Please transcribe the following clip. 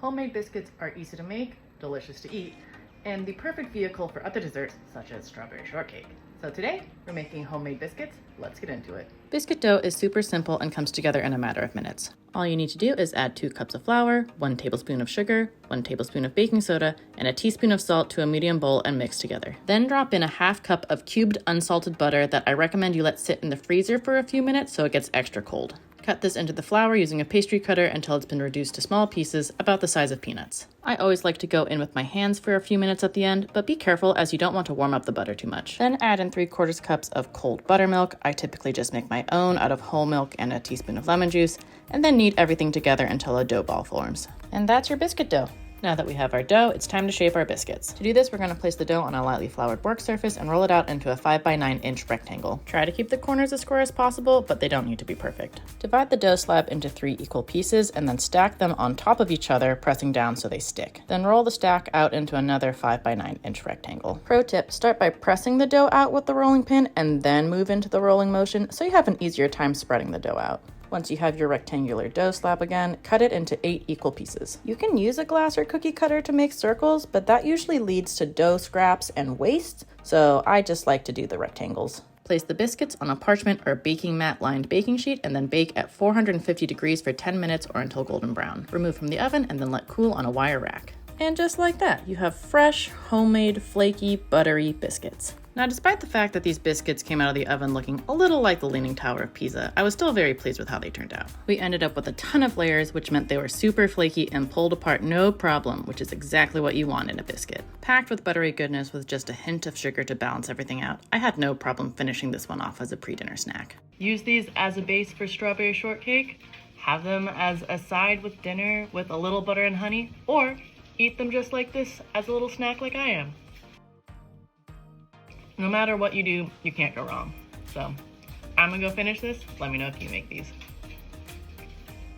Homemade biscuits are easy to make, delicious to eat, and the perfect vehicle for other desserts such as strawberry shortcake. So today, we're making homemade biscuits. Let's get into it. Biscuit dough is super simple and comes together in a matter of minutes. All you need to do is add 2 cups of flour, 1 tablespoon of sugar, 1 tablespoon of baking soda, and a teaspoon of salt to a medium bowl and mix together. Then drop in a half cup of cubed unsalted butter that I recommend you let sit in the freezer for a few minutes so it gets extra cold. Cut this into the flour using a pastry cutter until it's been reduced to small pieces about the size of peanuts. I always like to go in with my hands for a few minutes at the end, but be careful as you don't want to warm up the butter too much. Then add in 3/4 cups of cold buttermilk. I typically just make my own out of whole milk and a teaspoon of lemon juice, and then knead everything together until a dough ball forms. And that's your biscuit dough. Now that we have our dough, it's time to shape our biscuits. To do this, we're going to place the dough on a lightly floured work surface and roll it out into a 5 by 9 inch rectangle. Try to keep the corners as square as possible, but they don't need to be perfect. Divide the dough slab into 3 equal pieces and then stack them on top of each other, pressing down so they stick. Then roll the stack out into another 5 by 9 inch rectangle. Pro tip, start by pressing the dough out with the rolling pin and then move into the rolling motion so you have an easier time spreading the dough out. Once you have your rectangular dough slab again, cut it into 8 equal pieces. You can use a glass or cookie cutter to make circles, but that usually leads to dough scraps and waste, so I just like to do the rectangles. Place the biscuits on a parchment or baking mat lined baking sheet and then bake at 450 degrees for 10 minutes or until golden brown. Remove from the oven and then let cool on a wire rack. And just like that, you have fresh, homemade, flaky, buttery biscuits. Now, despite the fact that these biscuits came out of the oven looking a little like the Leaning Tower of Pisa, I was still very pleased with how they turned out. We ended up with a ton of layers, which meant they were super flaky and pulled apart no problem, which is exactly what you want in a biscuit. Packed with buttery goodness with just a hint of sugar to balance everything out, I had no problem finishing this one off as a pre-dinner snack. Use these as a base for strawberry shortcake, have them as a side with dinner with a little butter and honey, or eat them just like this as a little snack like I am. No matter what you do, you can't go wrong. So I'm gonna go finish this. Let me know if you make these.